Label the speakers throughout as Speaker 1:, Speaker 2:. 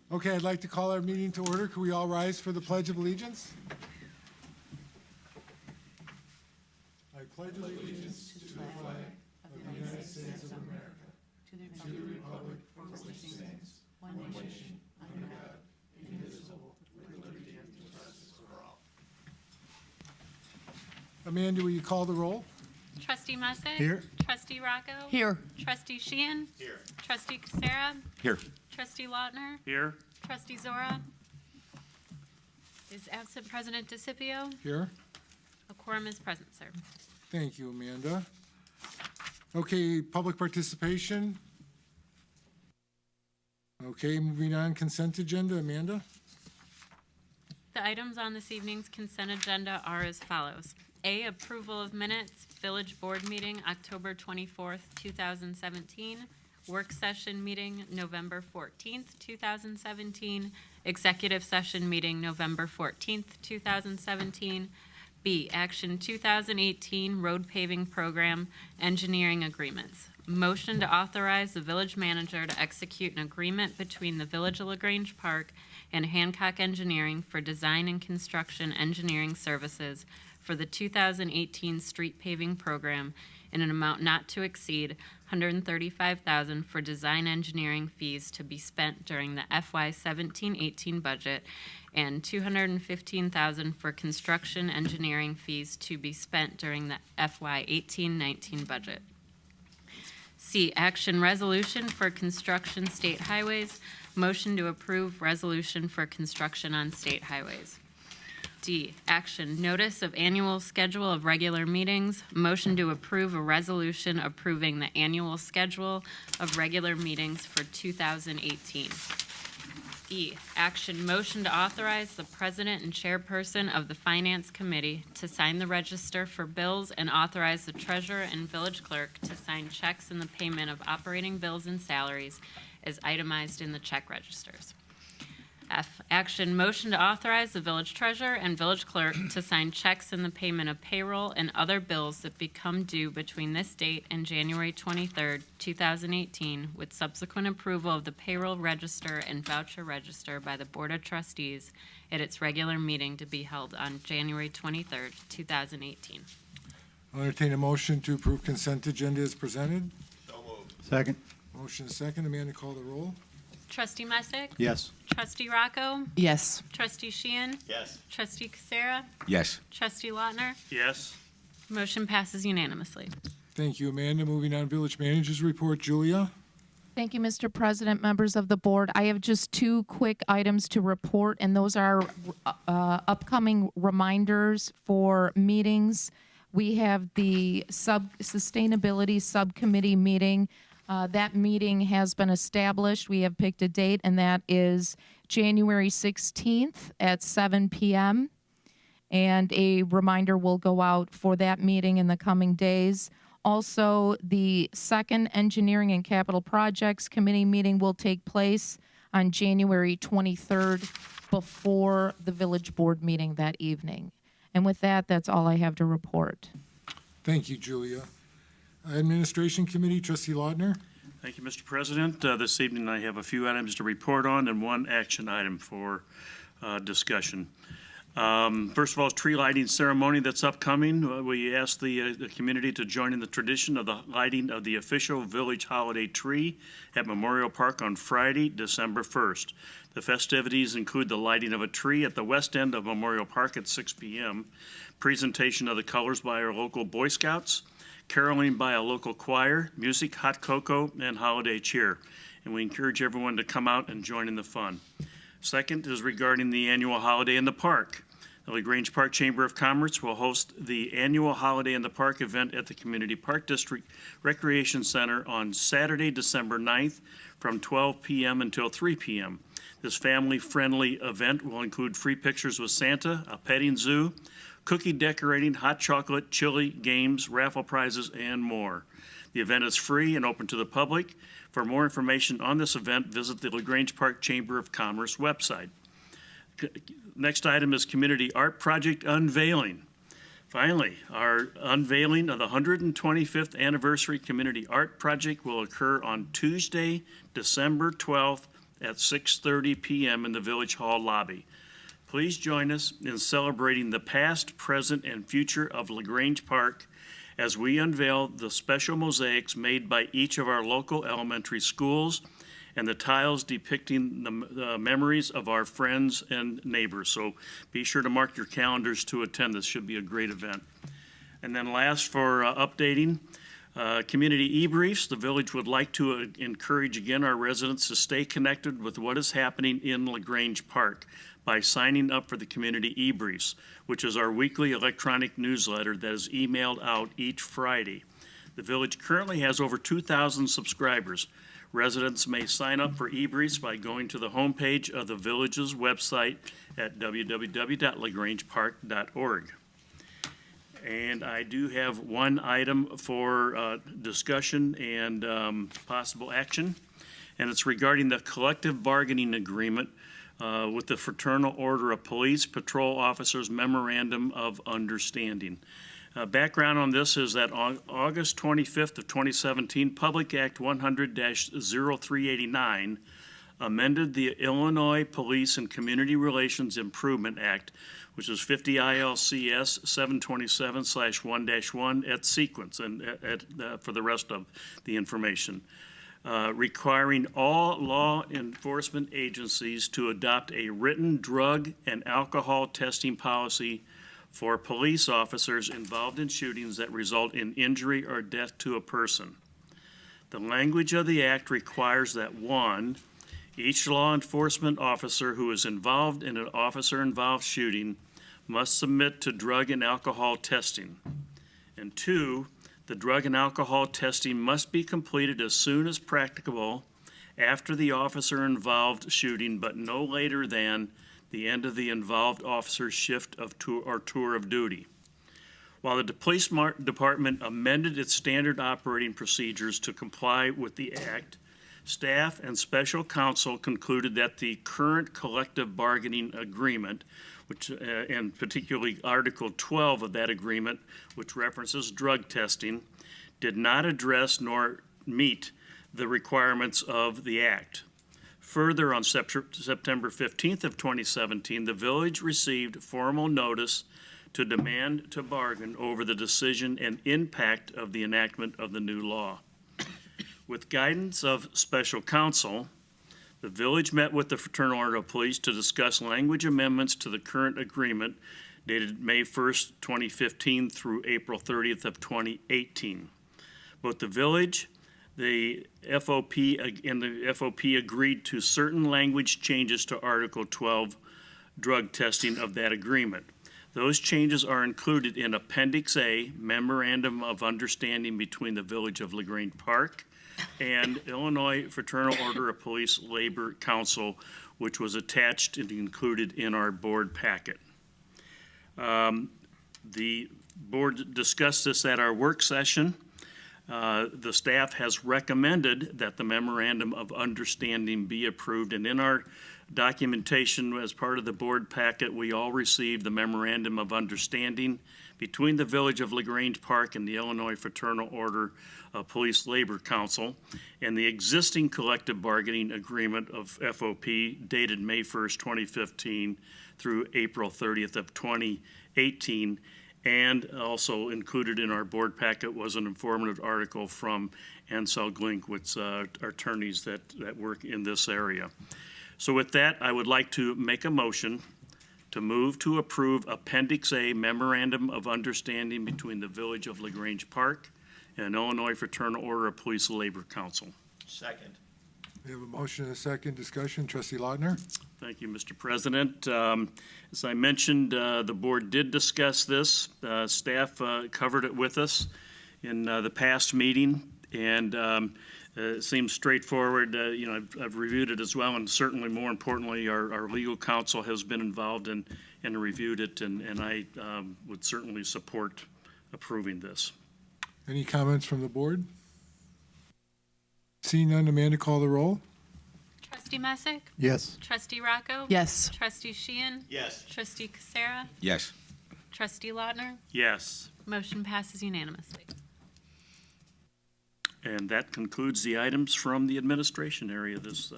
Speaker 1: Okay, I'd like to call our meeting to order. Could we all rise for the Pledge of Allegiance? I pledge allegiance to the flag of the United States of America, to the republic for which it stands, one nation, under God, indivisible, with liberty and justice for all. Amanda, will you call the roll?
Speaker 2: Trustee Mussett?
Speaker 1: Here.
Speaker 2: Trustee Rocco?
Speaker 3: Here.
Speaker 2: Trustee Sheehan?
Speaker 4: Here.
Speaker 2: Trustee Casera?
Speaker 4: Here.
Speaker 2: Trustee Lautner?
Speaker 4: Here.
Speaker 2: Trustee Zora? Is absent President DeCipio?
Speaker 1: Here.
Speaker 2: A quorum is present, sir.
Speaker 1: Thank you, Amanda. Okay, public participation. Okay, moving on, consent agenda. Amanda?
Speaker 2: The items on this evening's consent agenda are as follows. A, approval of minutes, Village Board meeting, October 24th, 2017. Work session meeting, November 14th, 2017. Executive session meeting, November 14th, 2017. B, Action 2018 Road Paving Program Engineering Agreements. Motion to authorize the village manager to execute an agreement between the Village of LaGrange Park and Hancock Engineering for design and construction engineering services for the 2018 street paving program in an amount not to exceed $135,000 for design engineering fees to be spent during the FY 17-18 budget and $215,000 for construction engineering fees to be spent during the FY 18-19 budget. C, action resolution for construction state highways. Motion to approve resolution for construction on state highways. D, action notice of annual schedule of regular meetings. Motion to approve a resolution approving the annual schedule of regular meetings for 2018. E, action motion to authorize the president and chairperson of the Finance Committee to sign the register for bills and authorize the treasurer and village clerk to sign checks in the payment of operating bills and salaries as itemized in the check registers. F, action motion to authorize the village treasurer and village clerk to sign checks in the payment of payroll and other bills that become due between this date and January 23rd, 2018, with subsequent approval of the payroll register and voucher register by the Board of Trustees at its regular meeting to be held on January 23rd, 2018.
Speaker 1: I'll entertain a motion to approve consent agenda as presented.
Speaker 4: So moved.
Speaker 3: Second.
Speaker 1: Motion second. Amanda, call the roll.
Speaker 2: Trustee Mussett?
Speaker 3: Yes.
Speaker 2: Trustee Rocco?
Speaker 3: Yes.
Speaker 2: Trustee Sheehan?
Speaker 4: Yes.
Speaker 2: Trustee Casera?
Speaker 4: Yes.
Speaker 2: Trustee Lautner?
Speaker 4: Yes.
Speaker 2: Motion passes unanimously.
Speaker 1: Thank you, Amanda. Moving on, village manager's report. Julia?
Speaker 5: Thank you, Mr. President, members of the board. I have just two quick items to report, and those are upcoming reminders for meetings. We have the sustainability subcommittee meeting. That meeting has been established. We have picked a date, and that is January 16th at 7 p.m. And a reminder will go out for that meeting in the coming days. Also, the second Engineering and Capital Projects Committee meeting will take place on January 23rd before the Village Board meeting that evening. And with that, that's all I have to report.
Speaker 1: Thank you, Julia. Administration Committee, Trustee Lautner.
Speaker 6: Thank you, Mr. President. This evening I have a few items to report on and one action item for discussion. First of all, tree lighting ceremony that's upcoming. We ask the community to join in the tradition of the lighting of the official village holiday tree at Memorial Park on Friday, December 1st. The festivities include the lighting of a tree at the west end of Memorial Park at 6 p.m., presentation of the colors by our local Boy Scouts, caroling by a local choir, music, hot cocoa, and holiday cheer. And we encourage everyone to come out and join in the fun. Second is regarding the annual holiday in the park. The LaGrange Park Chamber of Commerce will host the annual Holiday in the Park event at the Community Park District Recreation Center on Saturday, December 9th from 12 p.m. until 3 p.m. This family-friendly event will include free pictures with Santa, a petting zoo, cookie decorating, hot chocolate, chili, games, raffle prizes, and more. The event is free and open to the public. For more information on this event, visit the LaGrange Park Chamber of Commerce website. Next item is Community Art Project Unveiling. Finally, our unveiling of the 125th Anniversary Community Art Project will occur on Tuesday, December 12th at 6:30 p.m. in the Village Hall lobby. Please join us in celebrating the past, present, and future of LaGrange Park as we unveil the special mosaics made by each of our local elementary schools and the tiles depicting the memories of our friends and neighbors. So be sure to mark your calendars to attend. This should be a great event. And then last, for updating, community e-briefs, the village would like to encourage again our residents to stay connected with what is happening in LaGrange Park by signing up for the community e-briefs, which is our weekly electronic newsletter that is emailed out each Friday. The village currently has over 2,000 subscribers. Residents may sign up for e-briefs by going to the homepage of the village's website at www.lagrangepark.org. And I do have one item for discussion and possible action, and it's regarding the collective bargaining agreement with the Fraternal Order of Police Patrol Officers Memorandum of Understanding. Background on this is that on August 25th of 2017, Public Act 100-0389 amended the Illinois Police and Community Relations Improvement Act, which is 50 ILCS 727/1-1 at sequence and for the rest of the information, requiring all law enforcement agencies to adopt a written drug and alcohol testing policy for police officers involved in shootings that result in injury or death to a person. The language of the act requires that, one, each law enforcement officer who is involved in an officer-involved shooting must submit to drug and alcohol testing. And two, the drug and alcohol testing must be completed as soon as practicable after the officer-involved shooting, but no later than the end of the involved officer's shift of tour of duty. While the police department amended its standard operating procedures to comply with the act, staff and special counsel concluded that the current collective bargaining agreement, which, and particularly Article 12 of that agreement, which references drug testing, did not address nor meet the requirements of the act. Further, on September 15th of 2017, the village received formal notice to demand to bargain over the decision and impact of the enactment of the new law. With guidance of special counsel, the village met with the Fraternal Order of Police to discuss language amendments to the current agreement dated May 1st, 2015 through April 30th of 2018. Both the village, the FOP, and the FOP agreed to certain language changes to Article 12 drug testing of that agreement. Those changes are included in Appendix A, Memorandum of Understanding between the Village of LaGrange Park and Illinois Fraternal Order of Police Labor Council, which was attached and included in our board packet. The board discussed this at our work session. The staff has recommended that the Memorandum of Understanding be approved, and in our documentation as part of the board packet, we all received the Memorandum of Understanding between the Village of LaGrange Park and the Illinois Fraternal Order of Police Labor Council, and the existing collective bargaining agreement of FOP dated May 1st, 2015 through April 30th of 2018, and also included in our board packet was an informative article from Ansel Glink, with attorneys that work in this area. So with that, I would like to make a motion to move to approve Appendix A Memorandum of Understanding between the Village of LaGrange Park and Illinois Fraternal Order of Police Labor Council.
Speaker 3: Second.
Speaker 1: We have a motion and a second. Discussion. Trustee Lautner?
Speaker 6: Thank you, Mr. President. As I mentioned, the board did discuss this. Staff covered it with us in the past meeting, and it seems straightforward. I've reviewed it as well, and certainly more importantly, our legal counsel has been involved and reviewed it, and I would certainly support approving this.
Speaker 1: Any comments from the board? Seeing none, Amanda, call the roll.
Speaker 2: Trustee Messick?
Speaker 1: Yes.
Speaker 2: Trustee Rocco?
Speaker 5: Yes.
Speaker 2: Trustee Sheehan?
Speaker 3: Yes.
Speaker 2: Trustee Casera?
Speaker 3: Yes.
Speaker 2: Trustee Lautner?
Speaker 6: Yes.
Speaker 2: Motion passes unanimously.
Speaker 6: And that concludes the items from the administration area this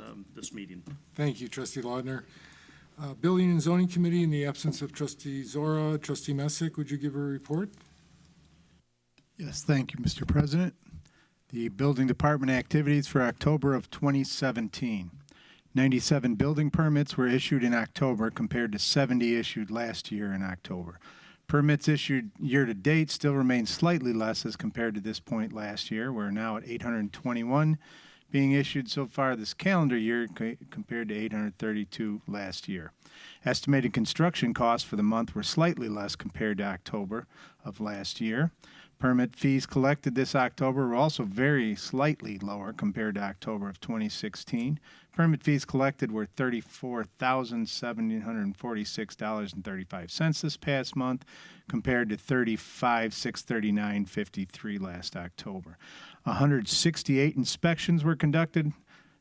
Speaker 6: meeting.
Speaker 1: Thank you, Trustee Laudner. Building and Zoning Committee, in the absence of Trustee Zora, Trustee Messick, would you give a report?
Speaker 3: Yes, thank you, Mr. President. The Building Department activities for October of 2017. 97 building permits were issued in October compared to 70 issued last year in October. Permits issued year-to-date still remain slightly less as compared to this point last year. We're now at 821 being issued so far this calendar year compared to 832 last year. Estimated construction costs for the month were slightly less compared to October of last year. Permit fees collected this October were also very slightly lower compared to October of 2016. Permit fees collected were $34,746.35 this past month compared to $35,639.53 last October. 168 inspections were conducted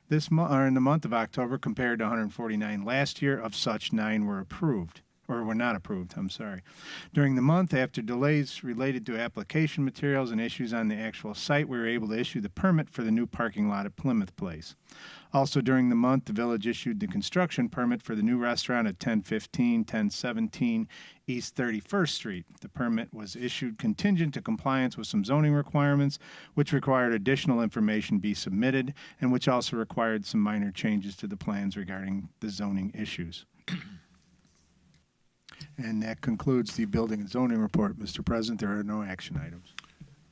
Speaker 3: this month, or in the month of October, compared to 149 last year. Of such, 9 were approved. Or were not approved, I'm sorry. During the month, after delays related to application materials and issues on the actual site, we were able to issue the permit for the new parking lot at Plymouth Place. Also during the month, the village issued the construction permit for the new restaurant at 1017 East 31st Street. The permit was issued contingent to compliance with some zoning requirements, which required additional information be submitted, and which also required some minor changes to the plans regarding the zoning issues. And that concludes the Building and Zoning Report, Mr. President. There are no action items.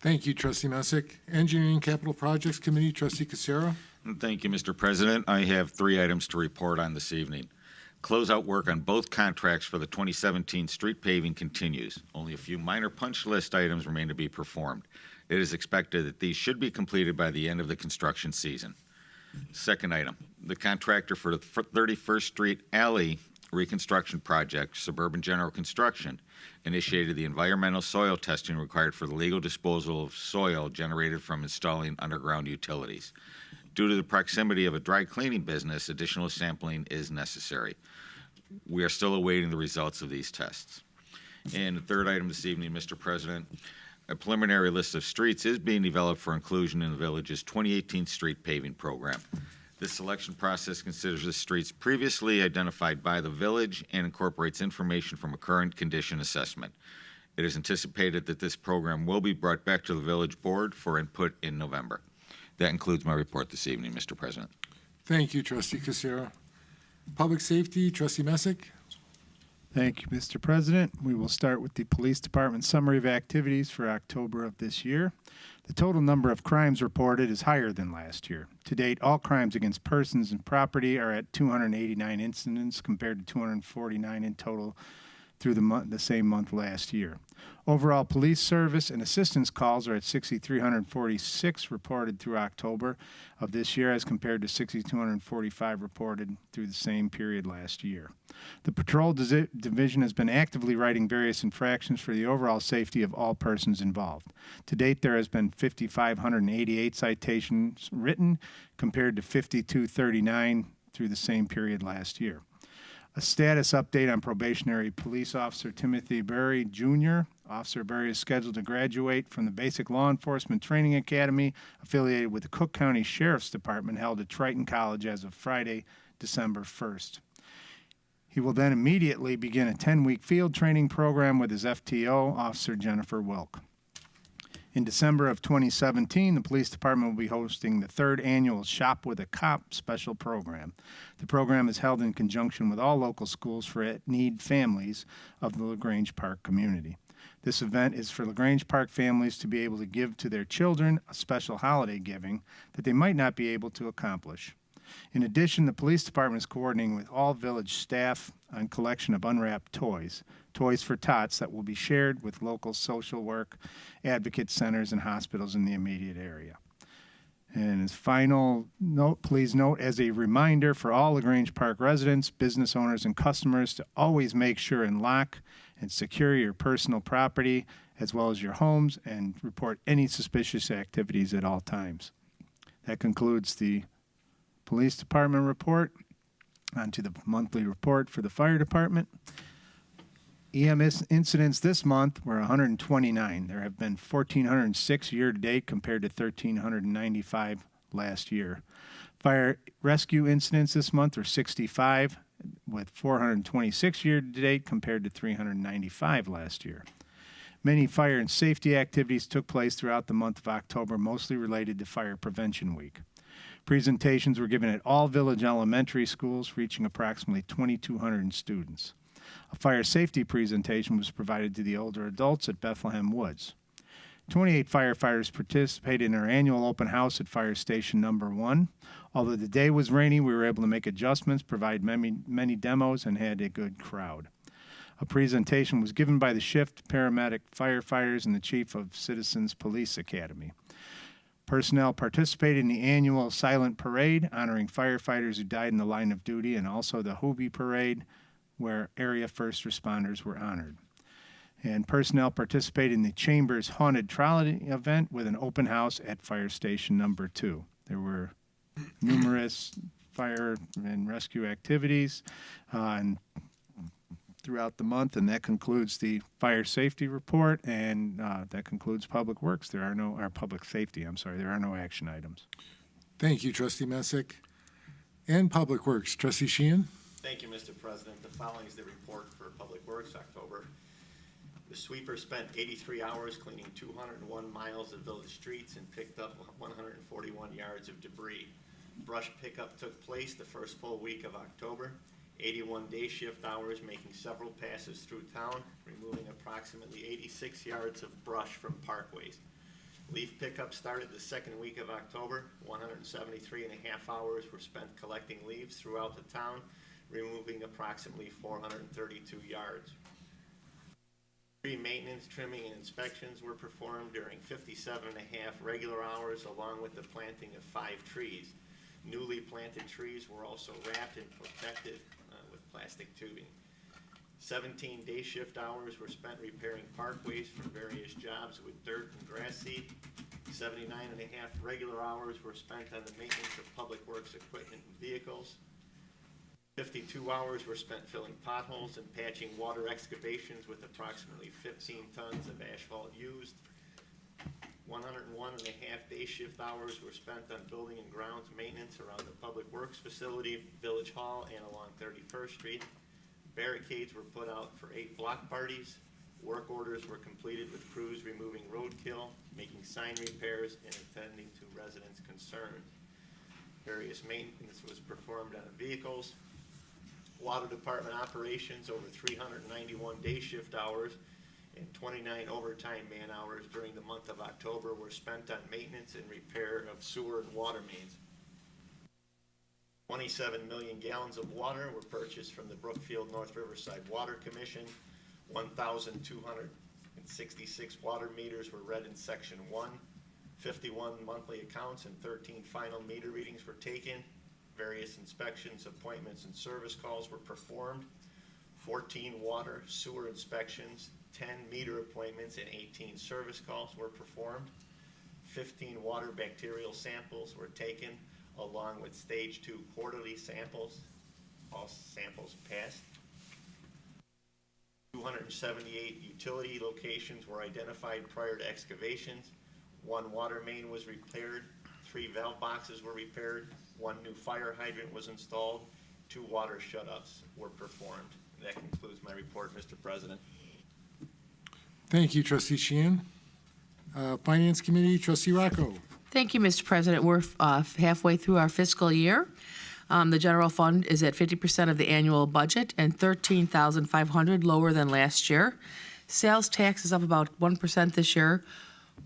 Speaker 1: Thank you, Trustee Messick. Engineering Capital Projects Committee, Trustee Casera.
Speaker 4: Thank you, Mr. President. I have 3 items to report on this evening. Closeout work on both contracts for the 2017 street paving continues. Only a few minor punch list items remain to be performed. It is expected that these should be completed by the end of the construction season. Second item, the contractor for the 31st Street Alley reconstruction project, Suburban General Construction, initiated the environmental soil testing required for the legal disposal of soil generated from installing underground utilities. Due to the proximity of a dry cleaning business, additional sampling is necessary. We are still awaiting the results of these tests. And the third item this evening, Mr. President, a preliminary list of streets is being developed for inclusion in the village's 2018 street paving program. This selection process considers the streets previously identified by the village and incorporates information from a current condition assessment. It is anticipated that this program will be brought back to the village board for input in November. That concludes my report this evening, Mr. President.
Speaker 1: Thank you, Trustee Casera. Public Safety, Trustee Messick.
Speaker 3: Thank you, Mr. President. We will start with the Police Department summary of activities for October of this year. The total number of crimes reported is higher than last year. To date, all crimes against persons and property are at 289 incidents compared to 249 in total through the same month last year. Overall police service and assistance calls are at 6,346 reported through October of this year as compared to 6,245 reported through the same period last year. The Patrol Division has been actively writing various infractions for the overall safety of all persons involved. To date, there has been 5,588 citations written compared to 5,239 through the same period last year. A status update on probationary police officer Timothy Berry, Jr. Officer Berry is scheduled to graduate from the Basic Law Enforcement Training Academy affiliated with the Cook County Sheriff's Department held at Triton College as of Friday, December 1st. He will then immediately begin a 10-week field training program with his FTO, Officer Jennifer Wilk. In December of 2017, the Police Department will be hosting the 3rd annual Shop with a Cop special program. The program is held in conjunction with all local schools for at-need families of the LaGrange Park community. This event is for LaGrange Park families to be able to give to their children a special holiday giving that they might not be able to accomplish. In addition, the Police Department is coordinating with all village staff on collection of unwrapped toys for tots that will be shared with local social work, advocate centers, and hospitals in the immediate area. And as final note, please note as a reminder for all LaGrange Park residents, business owners, and customers to always make sure and lock and secure your personal property as well as your homes and report any suspicious activities at all times. That concludes the Police Department report. On to the monthly report for the Fire Department. EMS incidents this month were 129. There have been 1,406 year-to-date compared to 1,395 last year. Fire rescue incidents this month are 65, with 426 year-to-date compared to 395 last year. Many fire and safety activities took place throughout the month of October, mostly related to Fire Prevention Week. Presentations were given at all village elementary schools, reaching approximately 2,200 students. A fire safety presentation was provided to the older adults at Bethlehem Woods. 28 firefighters participated in our annual open house at Fire Station Number 1. Although the day was rainy, we were able to make adjustments, provide many demos, and had a good crowd. A presentation was given by the shift paramedic firefighters and the chief of Citizens Police Academy. Personnel participated in the annual silent parade, honoring firefighters who died in the line of duty, and also the Hoobie Parade, where area first responders were honored. And personnel participated in the Chamber's Haunted Trolley event with an open house at Fire Station Number 2. There were numerous fire and rescue activities and throughout the month, and that concludes the fire safety report, and that concludes Public Works. There are no, or Public Safety, I'm sorry, there are no action items.
Speaker 1: Thank you, Trustee Messick. And Public Works, Trustee Sheehan.
Speaker 7: Thank you, Mr. President. The following is the report for Public Works, October. The sweeper spent 83 hours cleaning 201 miles of village streets and picked up 141 yards of debris. Brush pickup took place the first full week of October. 81 day shift hours, making several passes through town, removing approximately 86 yards of brush from parkways. Leaf pickup started the second week of October. 173 and a half hours were spent collecting leaves throughout the town, removing approximately 432 yards. Tree maintenance, trimming, and inspections were performed during 57 and a half regular hours, along with the planting of 5 trees. Newly planted trees were also wrapped and protected with plastic tubing. 17 day shift hours were spent repairing parkways for various jobs with dirt and grass seed. 79 and a half regular hours were spent on the maintenance of public works equipment and vehicles. 52 hours were spent filling potholes and patching water excavations with approximately 15 tons of asphalt used. 101 and a half day shift hours were spent on building and grounds maintenance around the Public Works facility, Village Hall, and along 31st Street. Barricades were put out for 8 block parties. Work orders were completed with crews removing roadkill, making sign repairs, and attending to residents' concerns. Various maintenance was performed on vehicles. Water Department operations, over 391 day shift hours and 29 overtime man hours during the month of October were spent on maintenance and repair of sewer and water mains. 27 million gallons of water were purchased from the Brookfield North Riverside Water Commission. 1,266 water meters were read in Section 1. 51 monthly accounts and 13 final meter readings were taken. Various inspections, appointments, and service calls were performed. 14 water, sewer inspections, 10 meter appointments, and 18 service calls were performed. 15 water bacterial samples were taken, along with stage 2 quarterly samples. All samples passed. 278 utility locations were identified prior to excavations. 1 water main was repaired. 3 valve boxes were repaired. 1 new fire hydrant was installed. 2 water shut-offs were performed. And that concludes my report, Mr. President.
Speaker 1: Thank you, Trustee Sheehan. Finance Committee, Trustee Rocco.
Speaker 8: Thank you, Mr. President. We're halfway through our fiscal year. The general fund is at 50% of the annual budget and $13,500 lower than last year. Sales tax is up about 1% this year,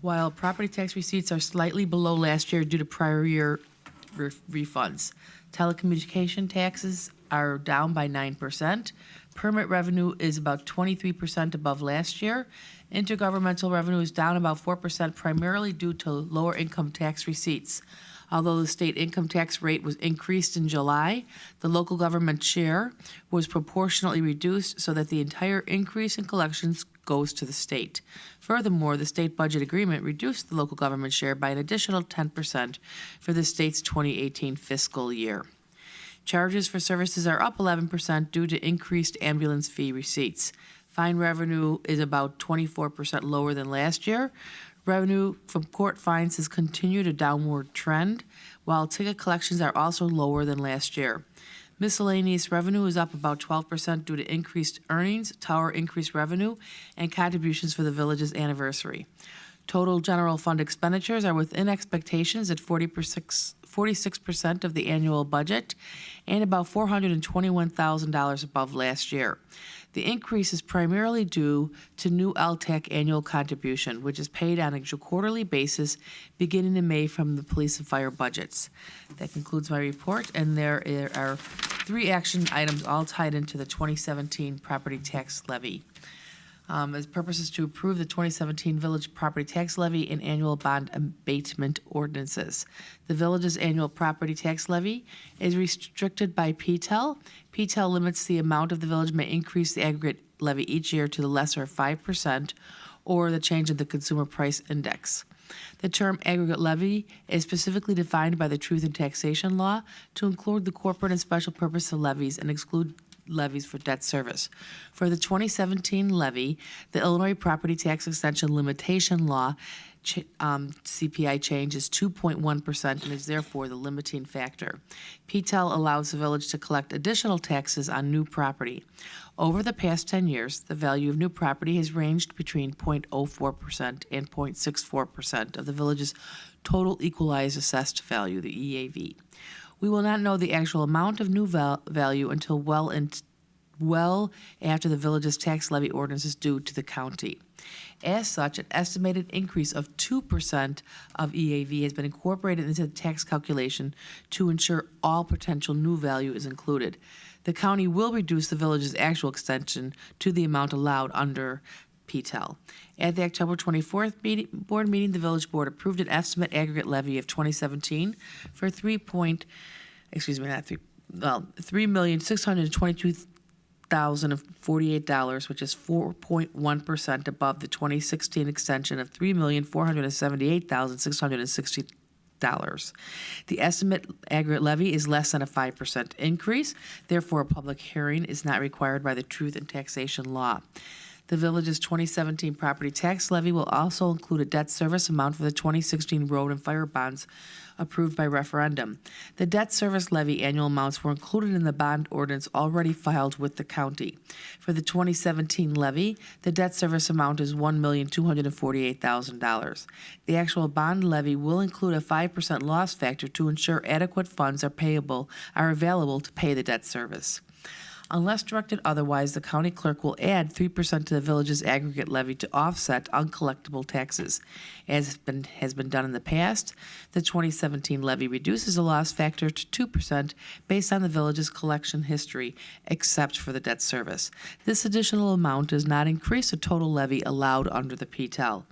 Speaker 8: while property tax receipts are slightly below last year due to prior year refunds. Telecommunication taxes are down by 9%. Permit revenue is about 23% above last year. Intergovernmental revenue is down about 4%, primarily due to lower income tax receipts. Although the state income tax rate was increased in July, the local government share was proportionately reduced so that the entire increase in collections goes to the state. Furthermore, the state budget agreement reduced the local government share by an additional 10% for the state's 2018 fiscal year. Charges for services are up 11% due to increased ambulance fee receipts. Fine revenue is about 24% lower than last year. Revenue from court fines has continued a downward trend, while ticket collections are also lower than last year. Miscellaneous revenue is up about 12% due to increased earnings, tower increased revenue, and contributions for the village's anniversary. Total general fund expenditures are within expectations at 46% of the annual budget and about $421,000 above last year. The increase is primarily due to new LTAC annual contribution, which is paid on a quarterly basis beginning in May from the police and fire budgets. That concludes my report, and there are 3 action items all tied into the 2017 property tax levy. As purposes to approve the 2017 village property tax levy and annual bond abatement ordinances. The village's annual property tax levy is restricted by PTEL. PTEL limits the amount of the village may increase the aggregate levy each year to the lesser of 5% or the change in the consumer price index. The term aggregate levy is specifically defined by the Truth in Taxation Law to include the corporate and special purpose levies and exclude levies for debt service. For the 2017 levy, the Illinois Property Tax Extension Limitation Law CPI change is 2.1% and is therefore the limiting factor. PTEL allows the village to collect additional taxes on new property. Over the past 10 years, the value of new property has ranged between 0.04% and 0.64% of the village's total equalized assessed value, the EAV. We will not know the actual amount of new value until well after the village's tax levy ordinance is due to the county. As such, an estimated increase of 2% of EAV has been incorporated into the tax calculation to ensure all potential new value is included. The county will reduce the village's actual extension to the amount allowed under PTEL. At the October 24th board meeting, the village board approved an estimate aggregate levy of 2017 for $3,622,048, which is 4.1% above the 2016 extension of $3,478,660. The estimate aggregate levy is less than a 5% increase. Therefore, a public hearing is not required by the Truth in Taxation Law. The village's 2017 property tax levy will also include a debt service amount for the 2016 road and fire bonds approved by referendum. The debt service levy annual amounts were included in the bond ordinance already filed with the county. For the 2017 levy, the debt service amount is $1,248,000. The actual bond levy will include a 5% loss factor to ensure adequate funds are available to pay the debt service. Unless directed otherwise, the county clerk will add 3% to the village's aggregate levy to offset uncollectible taxes. As has been done in the past, the 2017 levy reduces the loss factor to 2% based on the village's collection history, except for the debt service. This additional amount does not increase the total levy allowed under the PTEL.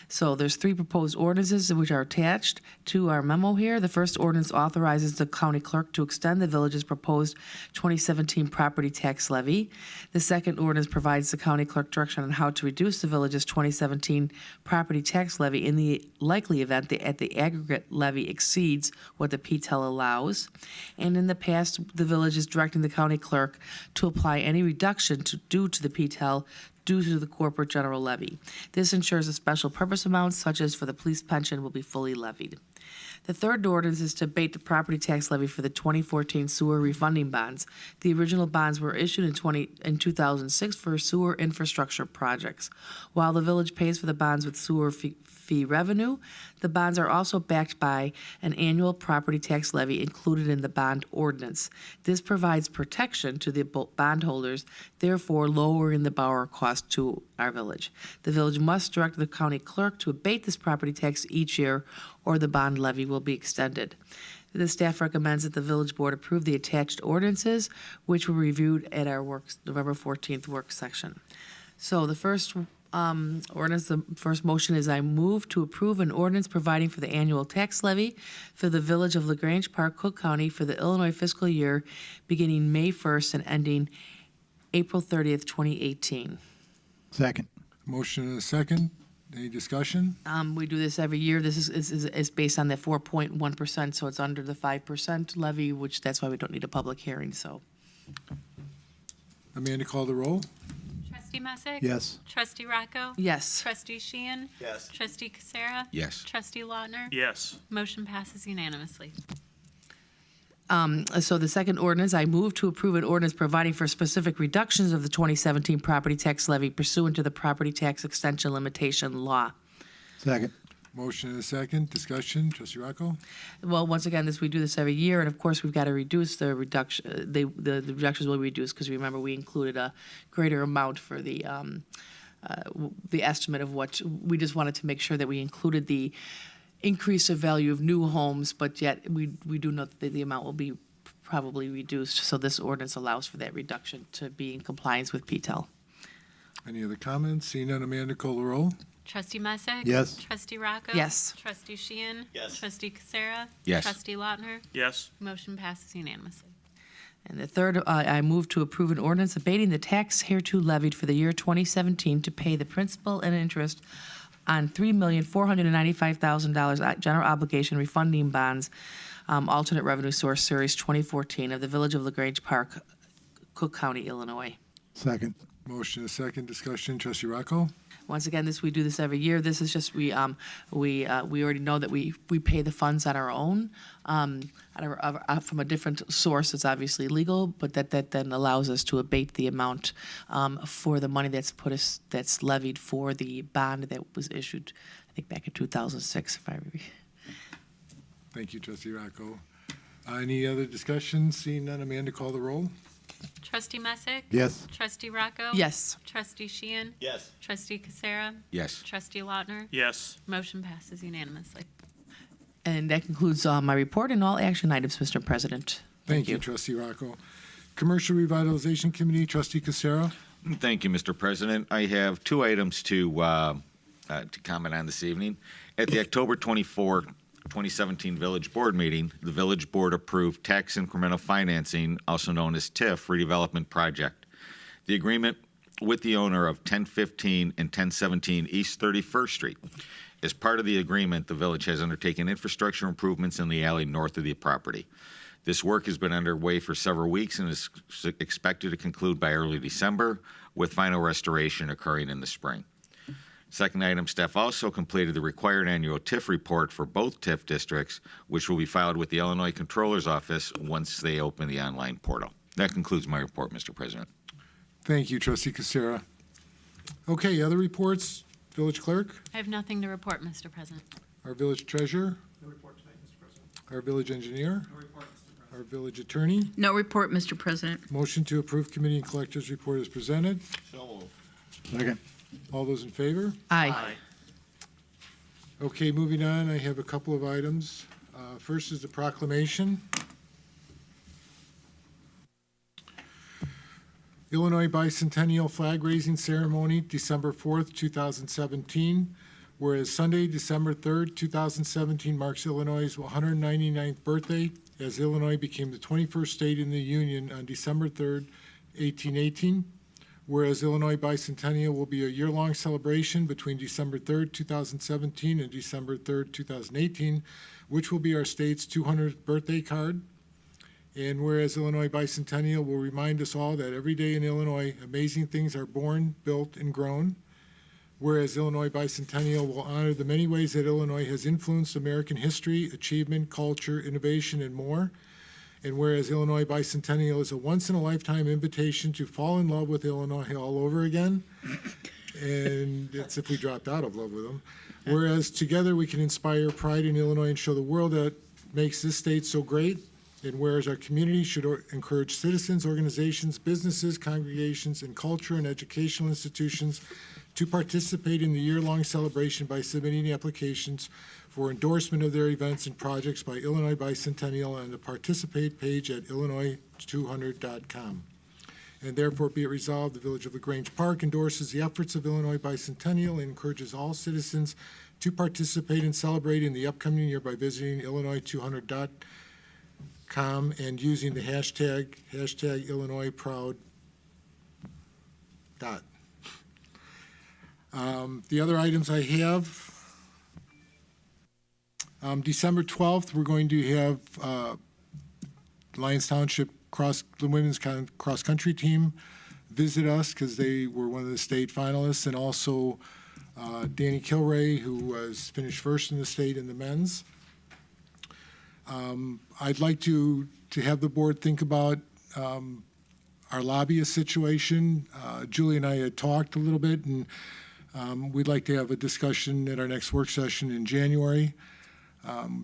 Speaker 8: So there's 3 proposed ordinances which are attached to our memo here. The first ordinance authorizes the county clerk to extend the village's proposed 2017 property tax levy. The second ordinance provides the county clerk direction on how to reduce the village's 2017 property tax levy in the likely event that the aggregate levy exceeds what the PTEL allows. And in the past, the village is directing the county clerk to apply any reduction due to the PTEL due to the corporate general levy. This ensures that special purpose amounts, such as for the police pension, will be fully levied. The third ordinance is to abate the property tax levy for the 2014 sewer refunding bonds. The original bonds were issued in 2006 for sewer infrastructure projects. While the village pays for the bonds with sewer fee revenue, the bonds are also backed by an annual property tax levy included in the bond ordinance. This provides protection to the bondholders, therefore lowering the borrower cost to our village. The village must direct the county clerk to abate this property tax each year, or the bond levy will be extended. The staff recommends that the village board approve the attached ordinances, which were reviewed at our November 14th work session. So the first ordinance, the first motion is I move to approve an ordinance providing for the annual tax levy for the village of Grange Park, Cook County for the Illinois fiscal year beginning May 1st and ending April 30th, 2018.
Speaker 3: Second.
Speaker 1: Motion and a second. Any discussion?
Speaker 8: We do this every year. This is based on the 4.1%, so it's under the 5% levy, which that's why we don't need a public hearing, so.
Speaker 1: Amanda, call the roll.
Speaker 2: Trustee Trustee Messick?
Speaker 3: Yes.
Speaker 2: Trustee Rocco?
Speaker 8: Yes.
Speaker 2: Trustee Sheehan?
Speaker 7: Yes.
Speaker 2: Trustee Casera?
Speaker 4: Yes.
Speaker 2: Trustee Lautner?
Speaker 6: Yes.
Speaker 2: Motion passes unanimously.
Speaker 8: So the second ordinance, I move to approve an ordinance providing for specific reductions of the 2017 property tax levy pursuant to the property tax extension limitation law.
Speaker 3: Second.
Speaker 1: Motion and a second. Discussion. Trustee Rocco?
Speaker 8: Well, once again, we do this every year, and of course, we've got to reduce the reduction, the reductions will be reduced, because remember, we included a greater amount for the estimate of what, we just wanted to make sure that we included the increase of value of new homes, but yet we do know that the amount will be probably reduced, so this ordinance allows for that reduction to be in compliance with PTEL.
Speaker 1: Any other comments? Seeing none, Amanda, call the roll.
Speaker 2: Trustee Messick?
Speaker 3: Yes.
Speaker 2: Trustee Rocco?
Speaker 8: Yes.
Speaker 2: Trustee Sheehan?
Speaker 7: Yes.
Speaker 2: Trustee Casera?
Speaker 4: Yes.
Speaker 2: Trustee Lautner?
Speaker 6: Yes.
Speaker 2: Motion passes unanimously.
Speaker 8: And the third, I move to approve an ordinance abating the tax hereto levied for the year 2017 to pay the principal and interest on $3,495,000 general obligation refunding bonds, alternate revenue source series 2014 of the Village of LaGrange Park, Cook County, Illinois.
Speaker 3: Second.
Speaker 1: Motion and a second. Discussion. Trustee Rocco?
Speaker 8: Once again, we do this every year. This is just, we already know that we pay the funds on our own, from a different source. It's obviously legal, but that then allows us to abate the amount for the money that's levied for the bond that was issued, I think back in 2006, if I remember.
Speaker 1: Thank you, Trustee Rocco. Any other discussion? Seeing none, Amanda, call the roll.
Speaker 2: Trustee Messick?
Speaker 3: Yes.
Speaker 2: Trustee Rocco?
Speaker 8: Yes.
Speaker 2: Trustee Sheehan?
Speaker 7: Yes.
Speaker 2: Trustee Casera?
Speaker 4: Yes.
Speaker 2: Trustee Lautner?
Speaker 6: Yes.
Speaker 2: Motion passes unanimously.
Speaker 8: And that concludes my report and all action items, Mr. President.
Speaker 1: Thank you, Trustee Rocco. Commercial Revitalization Committee, Trustee Casera.
Speaker 4: Thank you, Mr. President. I have two items to comment on this evening. At the October 24, 2017 Village Board meeting, the Village Board approved tax incremental financing, also known as TIF, redevelopment project. The agreement with the owner of 1015 and 1017 East 31st Street. As part of the agreement, the village has undertaken infrastructure improvements in the alley north of the property. This work has been underway for several weeks and is expected to conclude by early December, with final restoration occurring in the spring. Second item, staff also completed the required annual TIF report for both TIF districts, which will be filed with the Illinois Controller's Office once they open the online portal. That concludes my report, Mr. President.
Speaker 1: Thank you, Trustee Casera. Okay, other reports? Village Clerk,
Speaker 2: I have nothing to report, Mr. President.
Speaker 1: our Village Treasurer,
Speaker 9: No report tonight, Mr. President.
Speaker 1: our Village Engineer,
Speaker 9: No report, Mr. President.
Speaker 1: our Village Attorney.
Speaker 10: No report, Mr. President.
Speaker 1: Motion to approve Committee and Collectors Report is presented.
Speaker 7: So moved.
Speaker 3: Second.
Speaker 1: All those in favor?
Speaker 8: Aye.
Speaker 1: Okay, moving on, I have a couple of items. First is the proclamation. Illinois Bicentennial Flag Raising Ceremony, December 4th, 2017. Whereas Sunday, December 3rd, 2017 marks Illinois' 199th birthday, as Illinois became the 21st state in the Union on December 3rd, 1818. Whereas Illinois Bicentennial will be a year-long celebration between December 3rd, 2017 and December 3rd, 2018, which will be our state's 200th birthday card. And whereas Illinois Bicentennial will remind us all that every day in Illinois, amazing things are born, built, and grown. Whereas Illinois Bicentennial will honor the many ways that Illinois has influenced American history, achievement, culture, innovation, and more. And whereas Illinois Bicentennial is a once-in-a-lifetime invitation to fall in love with Illinois all over again, and it's if we dropped out of love with them. Whereas together we can inspire pride in Illinois and show the world that makes this state so great. And whereas our community should encourage citizens, organizations, businesses, congregations, and culture and educational institutions to participate in the year-long celebration by submitting applications for endorsement of their events and projects by Illinois Bicentennial on the Participate page at illinois200.com. And therefore be it resolved, the Village of LaGrange Park endorses the efforts of Illinois Bicentennial and encourages all citizens to participate and celebrate in the upcoming year by visiting illinois200.com and using the hashtag #IllinoisProud. The other items I have, December 12th, we're going to have Lyons Township the women's cross-country team visit us because they were one of the state finalists, and also Danny Kilray, who was finished first in the state in the men's. I'd like to have the board think about our lobbyist situation. Julie and I had talked a little bit, and we'd like to have a discussion at our next work session in January.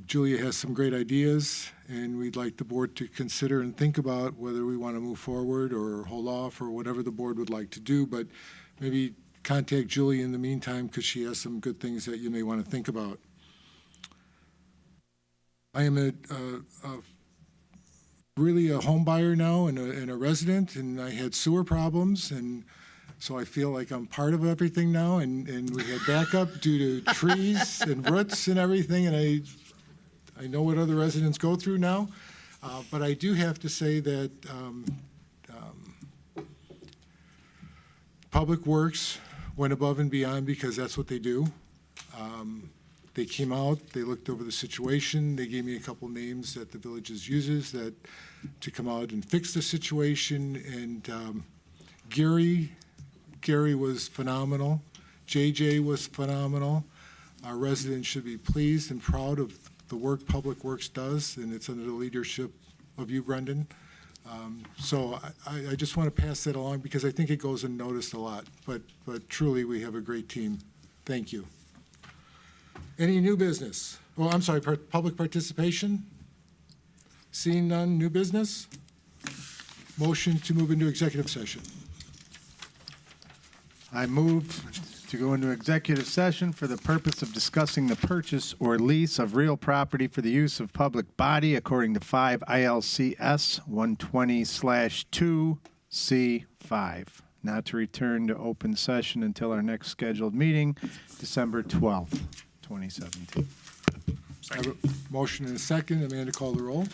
Speaker 1: Julia has some great ideas, and we'd like the board to consider and think about whether we want to move forward or hold off or whatever the board would like to do. But maybe contact Julie in the meantime because she has some good things that you may want to think about. I am really a home buyer now and a resident, and I had sewer problems, and so I feel like I'm part of everything now, and we had backup due to trees and roots and everything, and I know what other residents go through now. But I do have to say that Public Works went above and beyond because that's what they do. They came out, they looked over the situation, they gave me a couple names that the villages uses that to come out and fix the situation, and Gary was phenomenal. JJ was phenomenal. Our residents should be pleased and proud of the work Public Works does, and it's under the leadership of you, Brendan. So I just want to pass that along because I think it goes unnoticed a lot, but truly we have a great team. Thank you. Any new business? Oh, I'm sorry, public participation? Seeing none, new business? Motion to move into executive session.
Speaker 3: I move to go into executive session for the purpose of discussing the purchase or lease of real property for the use of public body according to 5 ILCS 120/2C5. Not to return to open session until our next scheduled meeting, December 12th, 2017.
Speaker 1: I have a motion and a second. Amanda, call the roll.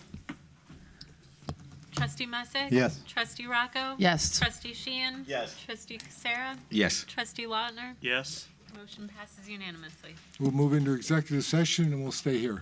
Speaker 2: Trustee Messick?
Speaker 3: Yes.
Speaker 2: Trustee Rocco?
Speaker 8: Yes.
Speaker 2: Trustee Sheehan?
Speaker 7: Yes.
Speaker 2: Trustee Sarah?
Speaker 4: Yes.
Speaker 2: Trustee Lautner?
Speaker 6: Yes?
Speaker 2: Motion passes unanimously.
Speaker 1: We'll move into executive session and we'll stay here.